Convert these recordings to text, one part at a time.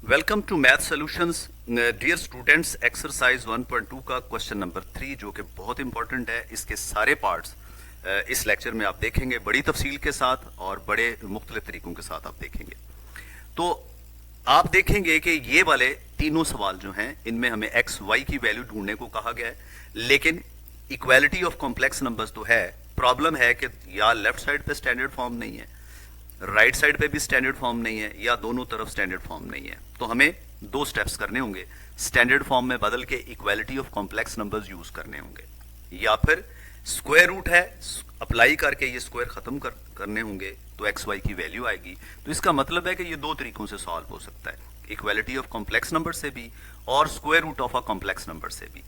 Welcome to math solutions dear students. Exercise 1.2 का question number 3 जो कि बहुत इंपॉर्टेंट है, इसके सारे पार्ट्स इस लेक्चर में आप देखेंगे बड़ी तफसील के साथ और बड़े मुख्तलिफ तरीकों के साथ आप देखेंगे। तो आप देखेंगे कि ये वाले तीनों सवाल जो हैं इनमें हमें एक्स वाई की वैल्यू ढूंढने को कहा गया है, लेकिन इक्वालिटी ऑफ कॉम्प्लेक्स नंबर्स तो है। प्रॉब्लम है कि या लेफ्ट साइड पे स्टैंडर्ड फॉर्म नहीं है, राइट साइड पे भी स्टैंडर्ड फॉर्म नहीं है, या दोनों तरफ स्टैंडर्ड फॉर्म नहीं है। तो हमें दो स्टेप्स करने होंगे, स्टैंडर्ड फॉर्म में बदल के equality of complex numbers use करने होंगे, या फिर स्क्वायर रूट है अप्लाई करके ये स्क्वायर खत्म करने होंगे तो एक्स वाई की वैल्यू आएगी। तो इसका मतलब है कि ये दो तरीकों से सॉल्व हो सकता है, इक्वालिटी ऑफ कॉम्प्लेक्स नंबर से भी और square root of a complex number से भी।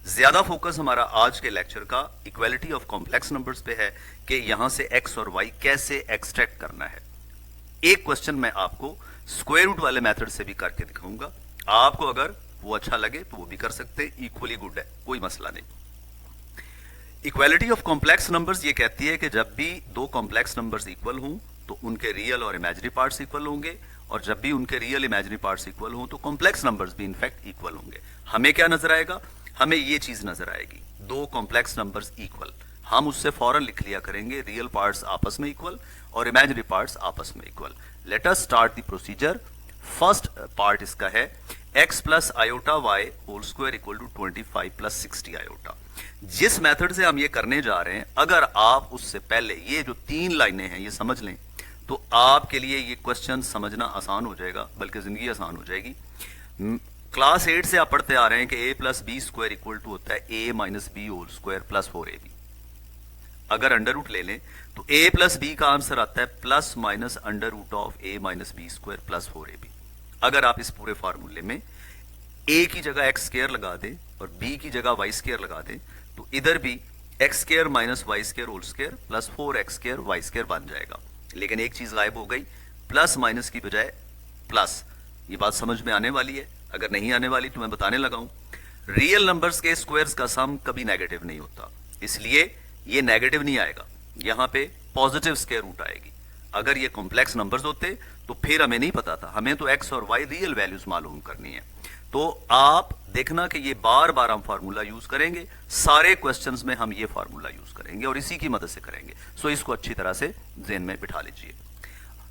ज्यादा फोकस हमारा आज के लेक्चर का इक्वालिटी ऑफ कॉम्प्लेक्स नंबर्स पे है कि यहां से एक्स और वाई कैसे एक्सट्रैक्ट करना है। एक क्वेश्चन मैं आपको स्क्वायर रूट वाले मेथड से भी करके दिखाऊंगा, आपको अगर वो अच्छा लगे तो वो भी कर सकते हैं, इक्वली गुड है, कोई मसला नहीं। इक्वालिटी ऑफ कॉम्प्लेक्स नंबर्स ये कहती है कि जब भी दो कॉम्प्लेक्स नंबर्स इक्वल हों तो उनके रियल और इमेजिनरी पार्ट्स इक्वल होंगे, और जब भी उनके रियल इमेजिनरी पार्ट्स इक्वल हों तो कॉम्प्लेक्स नंबर्स भी इनफैक्ट इक्वल होंगे। हमें क्या नजर आएगा? हमें ये चीज नजर आएगी, दो कॉम्प्लेक्स नंबर्स इक्वल। हम उससे फौरन लिख लिया करेंगे रियल पार्ट्स आपस में इक्वल और इमेजिनरी पार्ट्स आपस में equal. Let us start the procedure. First part इसका है x plus iota y whole square equal to 25 plus 60 iota. जिस मेथड से हम ये करने जा रहे हैं, अगर आप उससे पहले ये जो तीन लाइनें हैं ये समझ लें तो आपके लिए ये क्वेश्चन समझना आसान हो जाएगा, बल्कि जिंदगी आसान हो जाएगी। क्लास 8 से आप पढ़ते आ रहे हैं कि a plus b square equal to होता है a minus b whole square plus 4ab। अगर अंडर रूट ले लें तो a प्लस बी का आंसर आता है plus minus under root of a minus b square plus 4ab। अगर आप इस पूरे फार्मूले में a की जगह एक्स स्क्वायर लगा दें और b की जगह वाई स्क्वायर लगा दें तो इधर भी x square minus y square whole square plus 4x square y square बन जाएगा। लेकिन एक चीज गायब हो गई, प्लस माइनस की बजाय प्लस। ये बात समझ में आने वाली है, अगर नहीं आने वाली तो मैं बताने लगा हूं। रियल नंबर्स के स्क्वायर्स का सम कभी नेगेटिव नहीं होता, इसलिए ये नेगेटिव नहीं आएगा, यहां पे पॉजिटिव स्क्वायर रूट आएगी। अगर ये कॉम्प्लेक्स नंबर्स होते तो फिर हमें नहीं पता था, हमें तो एक्स और वाई रियल वैल्यूज मालूम करनी है। तो आप देखना कि ये बार बार हम फार्मूला यूज करेंगे, सारे क्वेश्चंस में हम ये फार्मूला यूज करेंगे और इसी की मदद से करेंगे। सो इसको अच्छी तरह से ज़हन में बिठा लीजिए।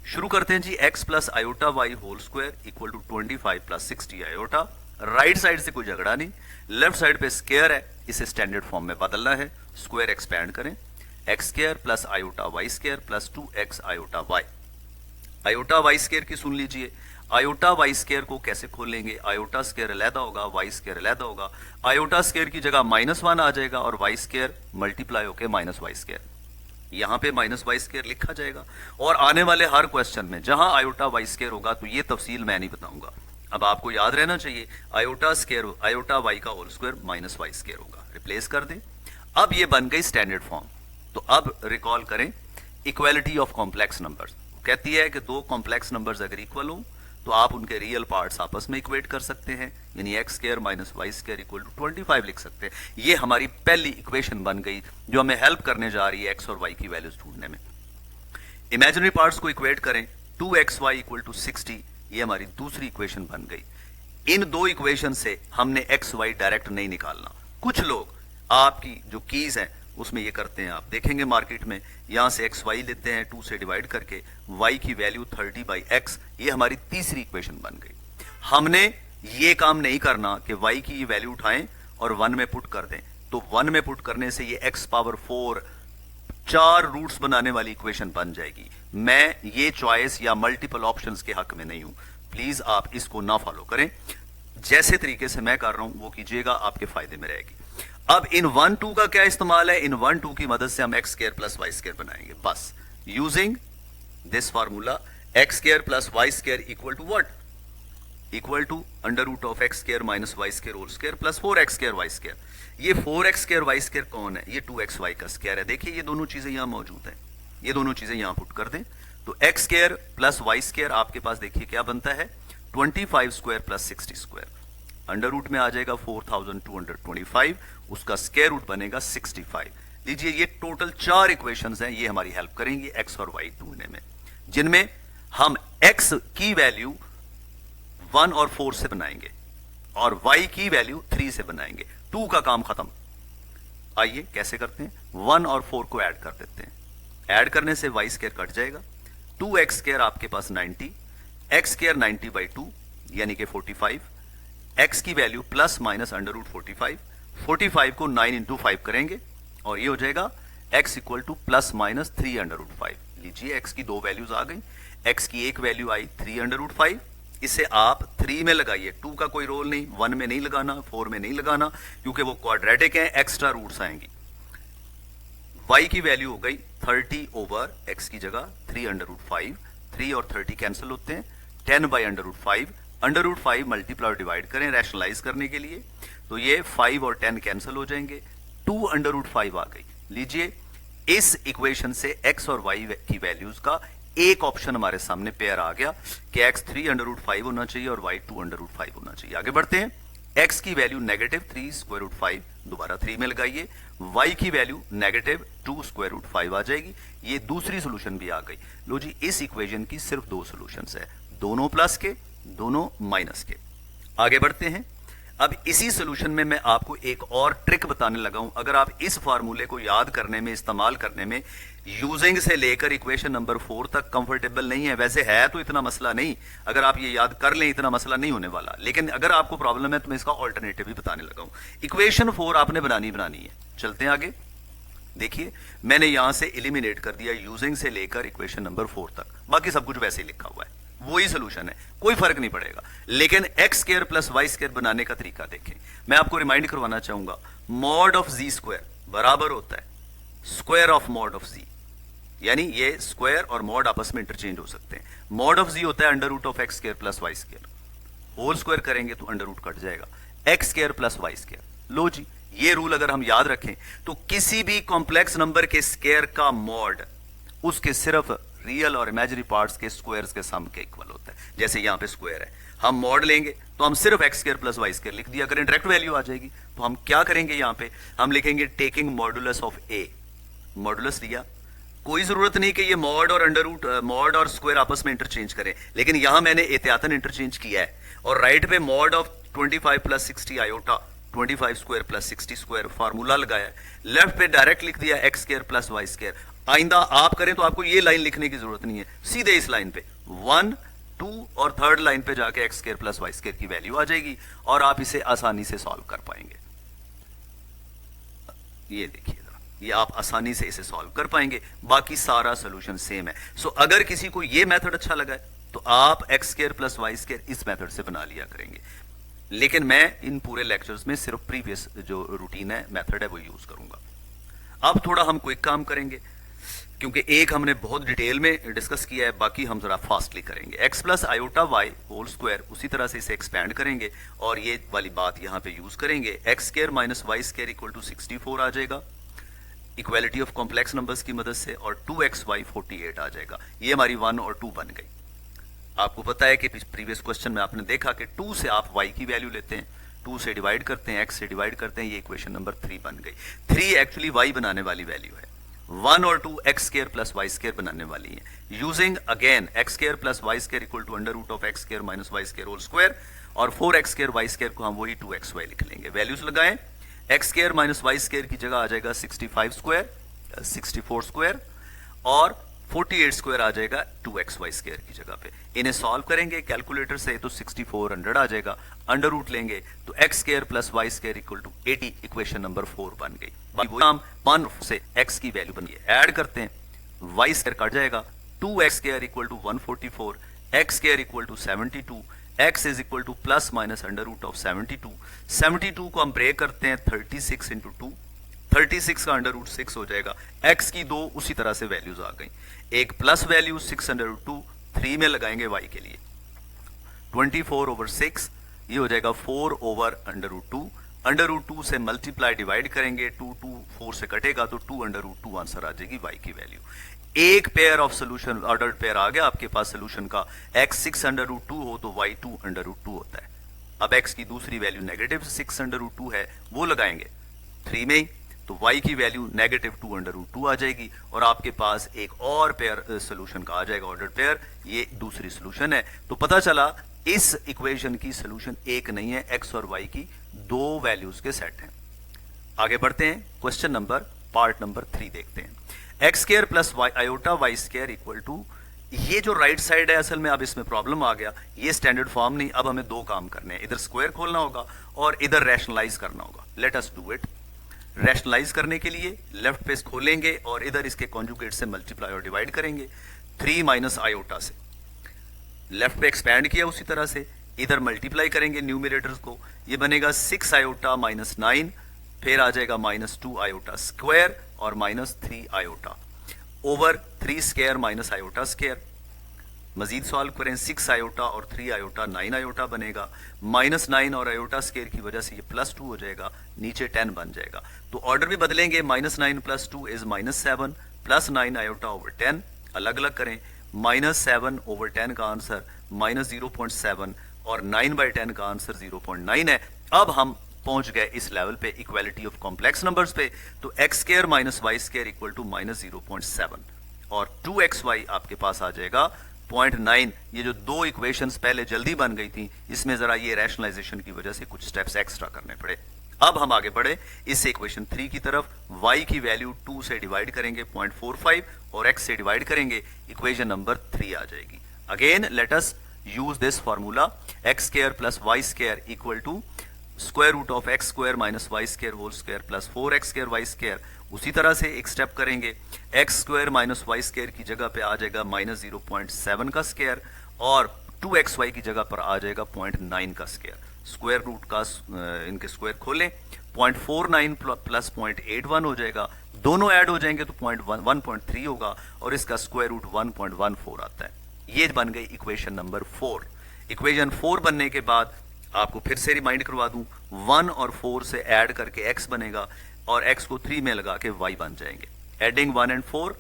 शुरू करते हैं जी। x plus iota y whole square equal to 25 plus 60 iota. Right side से कोई झगड़ा नहीं, लेफ्ट साइड पे स्क्वायर है, इसे स्टैंडर्ड फॉर्म में बदलना है। स्क्वायर एक्सपैंड करें, x square plus iota y square plus 2x iota y. Iota y square की सुन लीजिए, आयोटा वाई स्क्वायर को कैसे खोलेंगे? आयोटा स्क्वायर अलहदा होगा, वाई स्क्वायर अलहदा होगा। आयोटा स्क्वायर की जगह -1 आ जाएगा और वाई स्क्वायर मल्टीप्लाई होकर माइनस वाई स्क्वायर, यहां पे माइनस वाई स्क्वायर लिखा जाएगा। और आने वाले हर क्वेश्चन में जहां आयोटा वाई स्क्वायर होगा तो ये तफसील मैं नहीं बताऊंगा, अब आपको याद रहना चाहिए आयोटा स्क्वायर आयोटा वाई का whole square minus y square होगा, रिप्लेस कर दें। अब ये बन गई स्टैंडर्ड फॉर्म। तो अब रिकॉल करें इक्वालिटी ऑफ कॉम्प्लेक्स नंबर्स कहती है कि दो कॉम्प्लेक्स नंबर्स अगर इक्वल हो तो आप उनके रियल पार्ट्स आपस में इक्वेट कर सकते हैं, यानी x square minus y square equal to 25 लिख सकते हैं। ये हमारी पहली इक्वेशन बन गई जो हमें हेल्प करने जा रही है एक्स और वाई की वैल्यूज ढूंढने में। इमेजिनरी पार्ट्स को इक्वेट करें, 2xy इक्वल टू 60, ये हमारी दूसरी इक्वेशन बन गई। इन दो इक्वेशन से हमने एक्स वाई डायरेक्ट नहीं निकालना। कुछ लोग आपकी जो कीज हैं उसमें ये करते हैं, आप देखेंगे मार्केट में, यहां से एक्स वाई लेते हैं 2 से डिवाइड करके, वाई की वैल्यू 30/x, ये हमारी तीसरी इक्वेशन बन गई। हमने ये काम नहीं करना कि वाई की वैल्यू उठाएं और 1 में पुट कर दें, तो 1 में पुट करने से ये x पावर 4 4 रूट्स बनाने वाली इक्वेशन बन जाएगी। मैं ये चॉइस या मल्टीपल ऑप्शंस के हक में नहीं हूं, प्लीज आप इसको ना फॉलो करें। जैसे तरीके से मैं कर रहा हूं वो कीजिएगा, आपके फायदे में रहेगी। अब इन 1 2 का क्या इस्तेमाल है? इन 1 2 की मदद से हम x square plus y square बनाएंगे, बस using this formula. X square plus y square equal to what? Equal to under root of x square minus y square whole square plus 4x square y square. ये 4x square y square कौन है? ये 2xy का square है। देखिए ये दोनों चीजें यहां मौजूद हैं, ये दोनों चीजें यहां पुट कर दें तो x square plus y square आपके पास देखिए क्या बनता है, 25 square plus 60 square. Under root में आ जाएगा 4225, उसका स्क्वायर रूट बनेगा 65। लीजिए ये टोटल 4 इक्वेशंस हैं, ये हमारी हेल्प करेंगी एक्स और वाई ढूंढने में, जिनमें हम एक्स की वैल्यू 1 और 4 से बनाएंगे और y की वैल्यू 3 से बनाएंगे। 2 का काम खत्म। आइए कैसे करते हैं, 1 और 4 को ऐड कर देते हैं। ऐड करने से y स्क्वायर कट जाएगा, 2x स्क्वायर आपके पास 90, x स्क्वायर 90/2 यानी कि 45, x की value plus minus under root 45, 45 को 9 इंटू 5 करेंगे और ये हो जाएगा x equal to plus minus 3 under root 5। लीजिए x की दो वैल्यूज आ गई, x की एक वैल्यू आई 3 अंडर रूट 5, इसे आप 3 में लगाइए, 2 का कोई रोल नहीं, 1 में नहीं लगाना, 4 में नहीं लगाना क्योंकि वो क्वाड्रेटिक है, एक्स्ट्रा रूट्स आएंगी। y की वैल्यू हो गई 30 ओवर x की जगह 3 अंडर रूट 5, 3 और 30 कैंसिल होते हैं, 10 by under root 5, under root 5 multiply और डिवाइड करें रैशनलाइज करने के लिए, तो ये 5 और 10 कैंसिल हो जाएंगे, 2 अंडर रूट 5 आ गई। लीजिए इस इक्वेशन से x और y की वैल्यूज का एक ऑप्शन हमारे सामने पेयर आ गया कि x 3 अंडर रूट 5 होना चाहिए और y 2 अंडर रूट 5 होना चाहिए। आगे बढ़ते हैं, x की वैल्यू नेगेटिव 3 स्क्वायर रूट 5, दोबारा 3 में लगाइए, y की वैल्यू नेगेटिव 2 स्क्वायर रूट 5 आ जाएगी। ये दूसरी सोल्यूशन भी आ गई। लो जी, इस इक्वेशन की सिर्फ दो सोल्यूशंस है, दोनों प्लस के, दोनों माइनस के। आगे बढ़ते हैं, अब इसी सोल्यूशन में मैं आपको एक और ट्रिक बताने लगा हूं। अगर आप इस फार्मूले को याद करने में, इस्तेमाल करने में, यूजिंग से लेकर इक्वेशन नंबर 4 तक कंफर्टेबल नहीं है, वैसे है तो इतना मसला नहीं, अगर आप ये याद कर लें इतना मसला नहीं होने वाला, लेकिन अगर आपको प्रॉब्लम है तो मैं इसका ऑल्टरनेटिव भी बताने लगा हूं। इक्वेशन 4 आपने बनानी है। चलते हैं आगे। देखिए मैंने यहां से एलिमिनेट कर दिया यूजिंग से लेकर इक्वेशन नंबर 4 तक, बाकी सब कुछ वैसे ही लिखा हुआ है, वही सोल्यूशन है, कोई फर्क नहीं पड़ेगा। लेकिन x square plus y square बनाने का तरीका देखें। मैं आपको रिमाइंड करवाना चाहूंगा, मॉड ऑफ जी स्क्वायर बराबर होता है स्क्वायर ऑफ मॉड ऑफ जी, यानी ये स्क्वायर और मॉड आपस में इंटरचेंज हो सकते हैं। मॉड ऑफ जी होता है under root of x square plus y square, whole square करेंगे तो अंडर रूट कट जाएगा, x square plus y square. लो जी, ये रूल अगर हम याद रखें तो किसी भी कॉम्प्लेक्स नंबर के स्क्वायर का मॉड उसके सिर्फ रियल और इमेजिनरी पार्ट्स के स्क्वायर्स के सम के इक्वल होता है। जैसे यहां पे स्क्वायर है, हम मॉड लेंगे तो हम सिर्फ x square plus y square लिख दिया करें, डायरेक्ट वैल्यू आ जाएगी। तो हम क्या करेंगे, यहां पे हम लिखेंगे taking modulus of A. Modulus लिया, कोई जरूरत नहीं कि ये मॉड और अंडर रूट, मॉड और स्क्वायर आपस में इंटरचेंज करें, लेकिन यहां मैंने एहतियातन इंटरचेंज किया है। और राइट पे mod of 25 plus 60 iota, 25 square plus 60 square formula लगाया, लेफ्ट पे डायरेक्ट लिख दिया x square plus y square. आइंदा आप करें तो आपको ये लाइन लिखने की जरूरत नहीं है, सीधे इस लाइन पे 1, 2 और थर्ड लाइन पे जाके x square plus y square की वैल्यू आ जाएगी और आप इसे आसानी से सॉल्व कर पाएंगे। ये देखिए, ये आप आसानी से इसे सॉल्व कर पाएंगे, बाकी सारा सोल्यूशन सेम है। सो अगर किसी को ये मेथड अच्छा लगा है तो आप x square plus y square इस मेथड से बना लिया करेंगे, लेकिन मैं इन पूरे लेक्चर्स में सिर्फ प्रीवियस जो रूटीन है, मेथड है, वो यूज करूंगा। अब थोड़ा हम क्विक काम करेंगे क्योंकि एक हमने बहुत डिटेल में डिस्कस किया है, बाकी हम जरा फास्टली करेंगे। X plus iota y whole square, उसी तरह से इसे एक्सपैंड करेंगे और ये वाली बात यहां पे यूज करेंगे। X square minus y square equal to 64 आ जाएगा इक्वालिटी ऑफ कॉम्प्लेक्स नंबर्स की मदद से, और 2xy 48 आ जाएगा। ये हमारी 1 और 2 बन गई। आपको पता है कि प्रीवियस क्वेश्चन में आपने देखा कि 2 से आप y की वैल्यू लेते हैं, 2 से डिवाइड करते हैं, x से डिवाइड करते हैं, ये इक्वेशन नंबर 3 बन गई। 3 एक्चुअली y बनाने वाली वैल्यू है, 1 और 2 x square plus y square बनाने वाली है। Using again x square plus y square equal to under root of x square minus y square whole square, और 4x स्क्वायर वाई स्क्वायर को हम वही 2xy लिख लेंगे। वैल्यूज लगाएं, x square minus y square की जगह आ जाएगा 65 स्क्वायर, 64 स्क्वायर, और 48 स्क्वायर आ जाएगा 2xy स्क्वायर की जगह पे। इन्हें सॉल्व करेंगे कैलकुलेटर से तो 6400 आ जाएगा, अंडर रूट लेंगे तो x square plus y square equal to 80, equation number 4 बन गई। वो हम 1 से x की वैल्यू बन गई, ऐड करते हैं, वाई स्क्वायर कट जाएगा, 2x square equal to 144, x square equal to 72, x is equal to plus minus under root of 72। 72 को हम ब्रेक करते हैं 36 इंटू 2, 36 का अंडर रूट 6 हो जाएगा। x की 2 उसी तरह से वैल्यूज आ गई, एक प्लस वैल्यू 6 अंडर रूट 2, 3 में लगाएंगे y के लिए, 24 ओवर 6, ये हो जाएगा 4 over under root 2, under root 2 से मल्टीप्लाई डिवाइड करेंगे, 2 4 से कटेगा तो 2 अंडर रूट 2 आंसर आ जाएगी y की वैल्यू। एक pair of solution, ordered pair आ गया आपके पास सोल्यूशन का, x 6 अंडर रूट 2 हो तो y 2 अंडर रूट 2 होता है। अब x की दूसरी वैल्यू नेगेटिव 6 अंडर रूट 2 है, वो लगाएंगे 3 में ही, तो y की वैल्यू नेगेटिव 2 अंडर रूट 2 आ जाएगी, और आपके पास एक और पेयर सोल्यूशन का आ जाएगा ऑर्डर्ड पेयर, ये दूसरी सोल्यूशन है। तो पता चला इस इक्वेशन की सोल्यूशन एक नहीं है, एक्स और वाई की दो वैल्यूज के सेट हैं। आगे बढ़ते हैं, क्वेश्चन नंबर पार्ट नंबर 3 देखते हैं। X square plus y iota y square equal to, ये जो राइट साइड है असल में अब इसमें प्रॉब्लम आ गया, ये स्टैंडर्ड फॉर्म नहीं, अब हमें दो काम करने हैं, इधर स्क्वायर खोलना होगा और इधर रैशनलाइज करना होगा। Let us do it. Rationalize करने के लिए लेफ्ट पेज खोलेंगे और इधर इसके कॉन्जुगेट से मल्टीप्लाई और डिवाइड करेंगे 3 माइनस आयोटा से। लेफ्ट पे एक्सपैंड किया उसी तरह से, इधर मल्टीप्लाई करेंगे न्यूमिरेटर्स को, ये बनेगा 6 आयोटा माइनस 9, फिर आ जाएगा -2 आयोटा स्क्वायर और -3 iota over 3 square minus iota square. मजीद सॉल्व करें, 6 आयोटा और 3 आयोटा 9 आयोटा बनेगा, -9 और आयोटा स्क्वायर की वजह से ये +2 हो जाएगा, नीचे 10 बन जाएगा। तो ऑर्डर भी बदलेंगे, -9 + 2 इज -7 प्लस 9 आयोटा ओवर 10, अलग अलग करें, -7 ओवर 10 का आंसर -0.7 और 9/10 का आंसर 0.9 है। अब हम पहुंच गए इस लेवल पे इक्वालिटी ऑफ कॉम्प्लेक्स नंबर्स पे, तो x square minus y square equal to -0.7 और 2xy आपके पास आ जाएगा 0.9। ये जो दो इक्वेशंस पहले जल्दी बन गई थी, इसमें जरा ये रैशनलाइजेशन की वजह से कुछ स्टेप्स एक्स्ट्रा करने पड़े। अब हम आगे बढ़े इस इक्वेशन 3 की तरफ। y की वैल्यू 2 से डिवाइड करेंगे 0.45 और x से डिवाइड करेंगे, इक्वेशन नंबर 3 आ जाएगी। Again let us use this formula, x square plus y square equal to square root of x square minus y square whole square plus 4x square y square. उसी तरह से एक step करेंगे, x square minus y square की जगह पे आ जाएगा -0.7 का स्क्वायर और 2xy की जगह पर आ जाएगा 0.9 का स्क्वायर। स्क्वायर रूट का इनके स्क्वायर खोलें, 0.49 प्लस 0.81 हो जाएगा, दोनों ऐड हो जाएंगे तो 1.3 होगा और इसका स्क्वायर रूट 1.14 आता है। ये बन गई इक्वेशन नंबर 4। इक्वेशन 4 बनने के बाद आपको फिर से रिमाइंड करवा दूं, 1 और 4 से ऐड करके x बनेगा और x को 3 में लगा के y बन जाएंगे। एडिंग 1 एंड 4,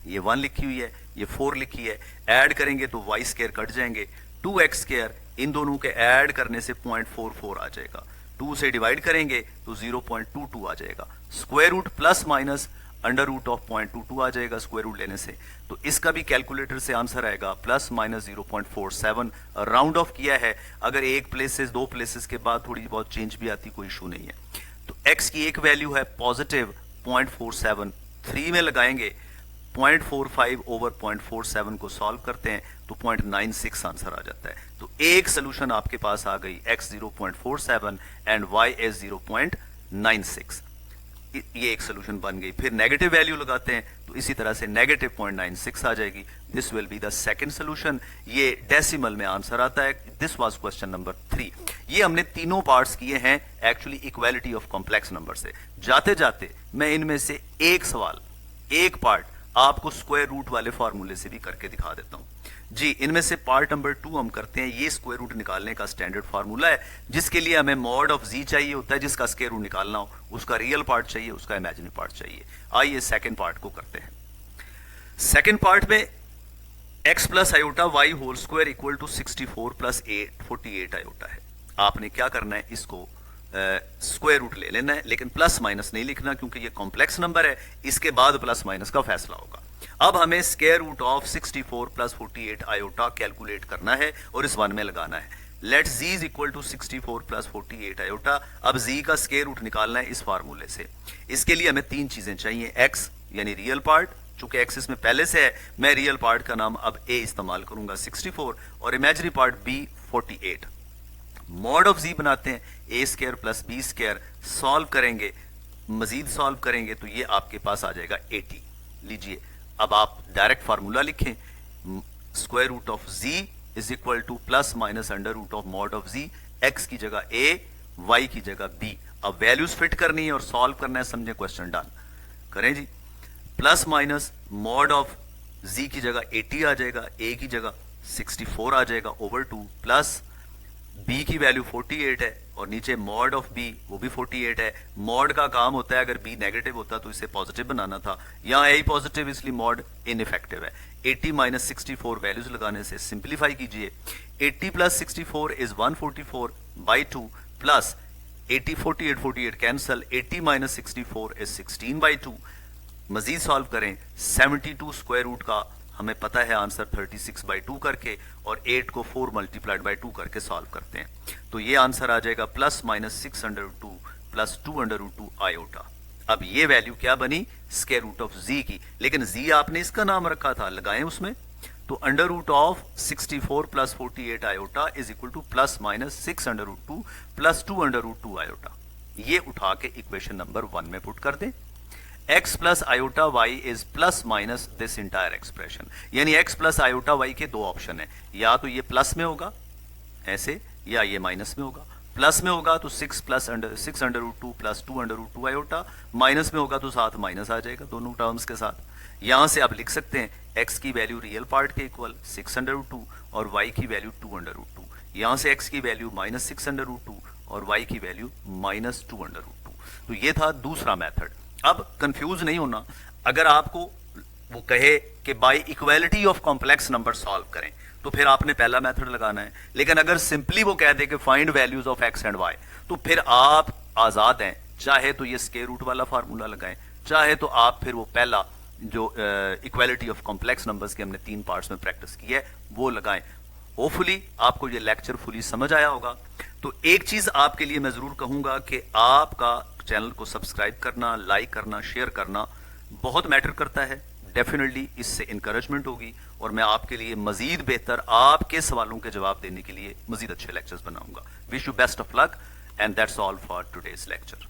ये 1 लिखी हुई है, ये 4 लिखी है, ऐड करेंगे तो y स्क्वायर कट जाएंगे, 2x स्क्वायर इन दोनों के ऐड करने से 0.44 आ जाएगा, 2 से डिवाइड करेंगे तो 0.22 आ जाएगा, square root plus minus under root of 0.22 आ जाएगा स्क्वायर रूट लेने से। तो इसका भी कैलकुलेटर से आंसर आएगा ±0.47। राउंड ऑफ किया है, अगर एक प्लेसेस दो प्लेसेस के बाद थोड़ी बहुत चेंज भी आती कोई इशू नहीं है। तो x की एक वैल्यू है पॉजिटिव 0.47, 3 में लगाएंगे 0.45 ओवर 0.47 को सॉल्व करते हैं तो 0.96 आंसर आ जाता है। तो एक सोल्यूशन आपके पास आ गई, x 0.47 एंड y is 0.96। ये एक सोल्यूशन बन गई। फिर नेगेटिव वैल्यू लगाते हैं तो इसी तरह से नेगेटिव 0.96 आ जाएगी। This will be the second solution. ये डेसिमल में आंसर आता है। This was question number 3। ये हमने तीनों पार्ट्स किए हैं actually equality of complex number से। जाते जाते मैं इनमें से एक सवाल, एक पार्ट आपको स्क्वायर रूट वाले फॉर्मूले से भी करके दिखा देता हूं जी। इनमें से पार्ट नंबर 2 हम करते हैं। ये स्क्वायर रूट निकालने का स्टैंडर्ड फार्मूला है, जिसके लिए हमें मॉड ऑफ जी चाहिए होता है, जिसका स्क्वायर रूट निकालना हो, उसका रियल पार्ट चाहिए, उसका इमेजिनरी पार्ट चाहिए। आइए सेकंड पार्ट को करते हैं। सेकंड पार्ट में x plus iota y whole square equal to 64 plus 48 iota है। आपने क्या करना है, इसको स्क्वायर रूट ले लेना है, लेकिन प्लस माइनस नहीं लिखना क्योंकि ये कॉम्प्लेक्स नंबर है, इसके बाद प्लस माइनस का फैसला होगा। अब हमें square root of 64 plus 48 iota calculate करना है और इस 1 में लगाना है। Let z is equal to 64 plus 48 iota. अब z का स्क्वायर रूट निकालना है इस फार्मूले से। इसके लिए हमें 3 चीजें चाहिए, x यानी रियल पार्ट, चूंकि x इसमें पहले से है, मैं रियल पार्ट का नाम अब a इस्तेमाल करूंगा 64 और imaginary part b 48। Mod of z बनाते हैं, a square plus b square, solve करेंगे, मजीद सॉल्व करेंगे तो ये आपके पास आ जाएगा 80। लीजिए अब आप डायरेक्ट फार्मूला लिखें, square root of z is equal to plus minus under root of mod of z, x की जगह a, y की जगह b। अब वैल्यूज फिट करनी है और सॉल्व करना है, समझे, क्वेश्चन डन करें जी। Plus minus mod of z की जगह 80 आ जाएगा, a की जगह 64 आ जाएगा ओवर 2, प्लस b की वैल्यू 48 है और नीचे मॉड ऑफ b वो भी 48 है। मॉड का काम होता है, अगर b नेगेटिव होता तो इसे पॉजिटिव बनाना था, यहाँ a पॉजिटिव इसलिए मॉड इनइफेक्टिव है। 80 माइनस 64 वैल्यूज लगाने से सिंप्लीफाई कीजिए, 80 plus 64 is 144 by 2 plus 80 48 cancel, 80 minus 64 is 16 by 2। मजीद सॉल्व करें, 72 स्क्वायर रूट का हमें पता है आंसर 36/2 करके, और 8 को 4 मल्टीप्लाइड बाई 2 करके सॉल्व करते हैं। तो ये आंसर आ जाएगा +-6√2 + 2√2 आयोटा। अब ये वैल्यू क्या बनी, स्क्वायर रूट ऑफ z की, लेकिन z आपने इसका नाम रखा था, लगाएं उसमें। तो √64 + 48 iota is equal to +-6√2 + 2√2 iota. ये उठा के इक्वेशन नंबर 1 में पुट कर दें। x + iota y is ± this entire expression, यानी x + आयोटा y के दो ऑप्शन है, या तो ये प्लस में होगा ऐसे, या ये माइनस में होगा। प्लस में होगा तो 6√2 + 2√2 आयोटा, माइनस में होगा तो साथ माइनस आ जाएगा दोनों टर्म्स के साथ। यहां से आप लिख सकते हैं x की वैल्यू रियल पार्ट के इक्वल 6√2 और y की वैल्यू 2√2। यहां से x की वैल्यू -6√2 और y की वैल्यू -2√2। तो ये था दूसरा मेथड। अब कंफ्यूज नहीं होना, अगर आपको वो कहे कि by equality of complex number solve करें तो फिर आपने पहला मेथड लगाना है, लेकिन अगर सिंपली वो कह दे कि find values of x and y, तो फिर आप आजाद हैं, चाहे तो ये स्क्वायर रूट वाला फार्मूला लगाएं, चाहे तो आप फिर वो पहला जो इक्वालिटी ऑफ कॉम्प्लेक्स नंबर्स के हमने 3 पार्ट्स में प्रैक्टिस की है वो लगाएं। होपफुली आपको ये लेक्चर फुली समझ आया होगा। तो एक चीज आपके लिए मैं जरूर कहूंगा कि आपका चैनल को सब्सक्राइब करना, लाइक करना, शेयर करना बहुत मैटर करता है। डेफिनेटली इससे इंकरेजमेंट होगी और मैं आपके लिए मजीद बेहतर आपके सवालों के जवाब देने के लिए मजीद अच्छे लेक्चर्स बनाऊंगा। Wish you best of luck and that's all for today's lecture.